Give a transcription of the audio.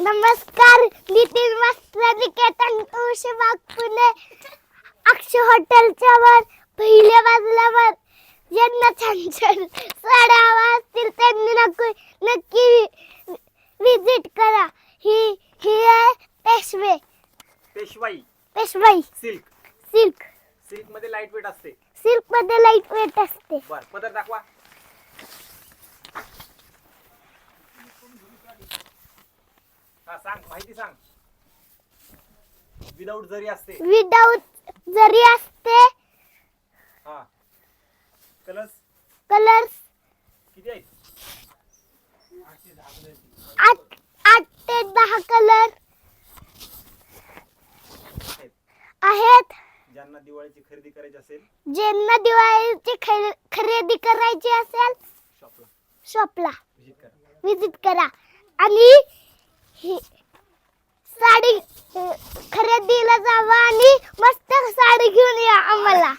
नमस्कार. नितीन वस्त्र निकेतन तुळशीबाग पुणे अक्षय हॉटेलच्या वर पहिल्या बाजूला ज्यांना छान छान साड्या हव्या असतील त्यांनी नक्की विजिट करा. ही आहे पेशवाई सिल्क मध्ये लाईट वेट असते. सिल्क मध्ये लाईट वेट असते. बर पदर दाखवा. हा सांग, माहिती सांग. विदाउट जरी असते. हा कलर्स किती आहेत? 8 ते 10 कलर आहेत. ज्यांना दिवाळीची खरेदी करायची असेल शॉपला विजिट करा आणि साडी खरेदीला जावा आणि मस्त साडी घेऊन या आम्हाला.